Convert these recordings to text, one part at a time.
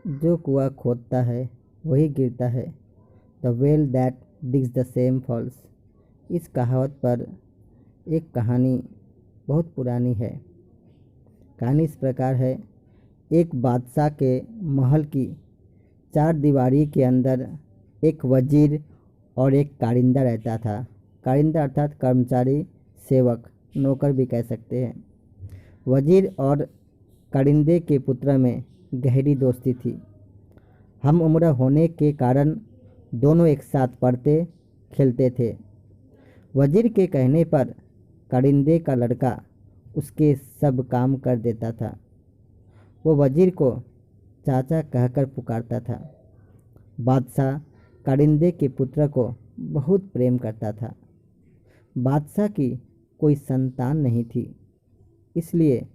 जो कुआं खोदता है वही गिरता है। The well that digs the same falls. इस कहावत पर एक कहानी बहुत पुरानी है। कहानी इस प्रकार है। एक बादशाह के महल की चार दीवारी के अंदर एक वजीर और एक कारिंदा रहता था। कारिंदा अर्थात कर्मचारी, सेवक, नौकर भी कह सकते हैं। वजीर और कारिंदे के पुत्र में गहरी दोस्ती थी। हम उम्र होने के कारण दोनों एक साथ पढ़ते खेलते थे। वजीर के कहने पर कारिंदे का लड़का उसके सब काम कर देता था। वो वजीर को चाचा कहकर पुकारता था। बादशाह कारिंदे के पुत्र को बहुत प्रेम करता था। बादशाह की कोई संतान नहीं थी, इसलिए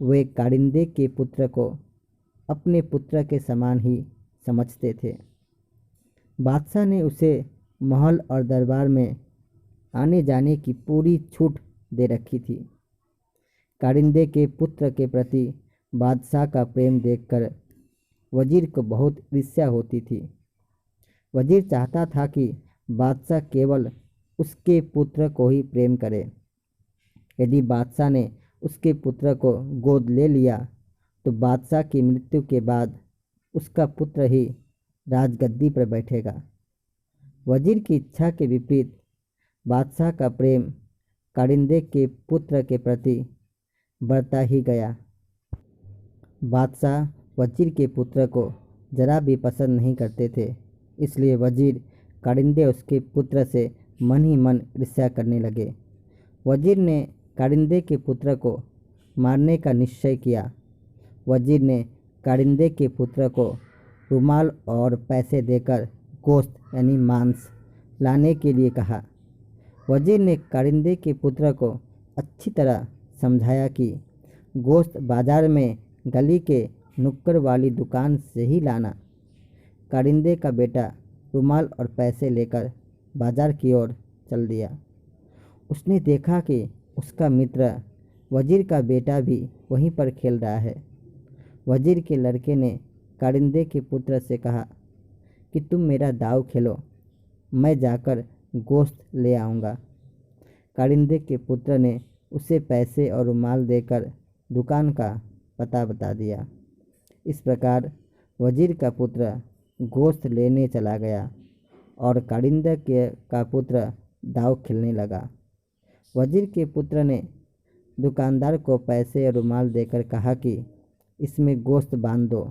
वे कारिंदे के पुत्र को अपने पुत्र के समान ही समझते थे। बादशाह ने उसे महल और दरबार में आने जाने की पूरी छूट दे रखी थी। कारिंदे के पुत्र के प्रति बादशाह का प्रेम देखकर वजीर को बहुत ईर्ष्या होती थी। वजीर चाहता था कि बादशाह केवल उसके पुत्र को ही प्रेम करे। यदि बादशाह ने उसके पुत्र को गोद ले लिया तो बादशाह की मृत्यु के बाद उसका पुत्र ही राजगद्दी पर बैठेगा। वजीर की इच्छा के विपरीत बादशाह का प्रेम कारिंदे के पुत्र के प्रति बढ़ता ही गया। बादशाह वजीर के पुत्र को जरा भी पसंद नहीं करते थे, इसलिए वजीर कारिंदे उसके पुत्र से मन ही मन ईर्ष्या करने लगे। वजीर ने कारिंदे के पुत्र को मारने का निश्चय किया। वजीर ने कारिंदे के पुत्र को रुमाल और पैसे देकर गोश्त यानी मांस लाने के लिए कहा। वजीर ने कारिंदे के पुत्र को अच्छी तरह समझाया कि गोश्त बाजार में गली के नुक्कड़ वाली दुकान से ही लाना। कारिंदे का बेटा रुमाल और पैसे लेकर बाजार की ओर चल दिया। उसने देखा कि उसका मित्र वजीर का बेटा भी वहीं पर खेल रहा है। वजीर के लड़के ने कारिंदे के पुत्र से कहा कि तुम मेरा दाव खेलो, मैं जाकर गोश्त ले आऊँगा। कारिंदे के पुत्र ने उसे पैसे और रुमाल देकर दुकान का पता बता दिया। इस प्रकार वजीर का पुत्र गोश्त लेने चला गया और कारिंदे का पुत्र दाव खेलने लगा। वजीर के पुत्र ने दुकानदार को पैसे और रुमाल देकर कहा कि इसमें गोश्त बांध दो।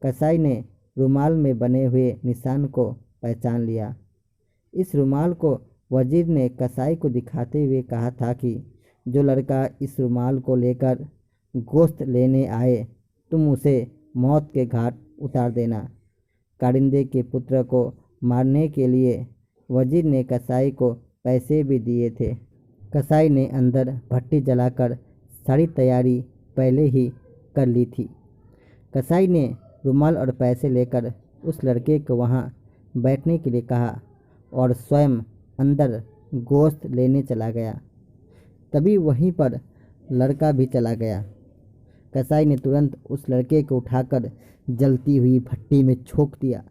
कसाई ने रुमाल में बने हुए निशान को पहचान लिया। इस रुमाल को वजीर ने कसाई को दिखाते हुए कहा था कि जो लड़का इस रुमाल को लेकर गोश्त लेने आए तुम उसे मौत के घाट उतार देना। कारिंदे के पुत्र को मारने के लिए वजीर ने कसाई को पैसे भी दिए थे। कसाई ने अंदर भट्टी जलाकर सारी तैयारी पहले ही कर ली थी। कसाई ने रुमाल और पैसे लेकर उस लड़के को वहां बैठने के लिए कहा और स्वयं अंदर गोश्त लेने चला गया। तभी वहीं पर लड़का भी चला गया। कसाई ने तुरंत उस लड़के को उठाकर जलती हुई भट्टी में झोंक दिया।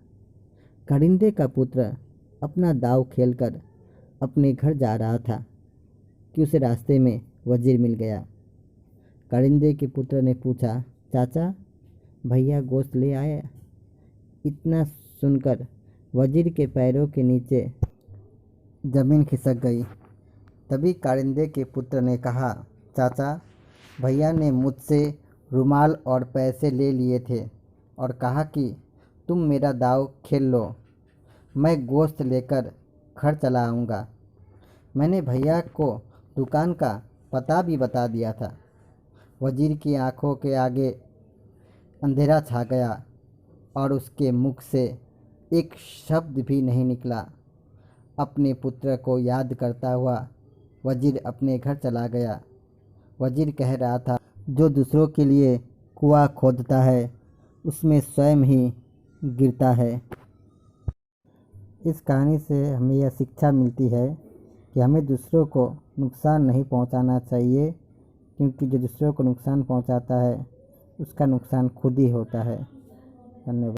कारिंदे का पुत्र अपना दाव खेलकर अपने घर जा रहा था कि उसे रास्ते में वजीर मिल गया। कारिंदे के पुत्र ने पूछा, चाचा भैया गोश्त ले आए? इतना सुनकर वजीर के पैरों के नीचे जमीन खिसक गई। तभी कारिंदे के पुत्र ने कहा, चाचा भैया ने मुझसे रुमाल और पैसे ले लिए थे और कहा कि तुम मेरा दाव खेल लो, मैं गोश्त लेकर घर चला आऊँगा। मैंने भैया को दुकान का पता भी बता दिया था। वजीर की आंखों के आगे अंधेरा छा गया और उसके मुख से एक शब्द भी नहीं निकला। अपने पुत्र को याद करता हुआ वजीर अपने घर चला गया। वजीर कह रहा था, जो दूसरों के लिए कुआं खोदता है उसमें स्वयं ही गिरता है। इस कहानी से हमें यह शिक्षा मिलती है कि हमें दूसरों को नुकसान नहीं पहुंचाना चाहिए, क्योंकि जो दूसरों को नुकसान पहुंचाता है उसका नुकसान खुद ही होता है। धन्यवाद।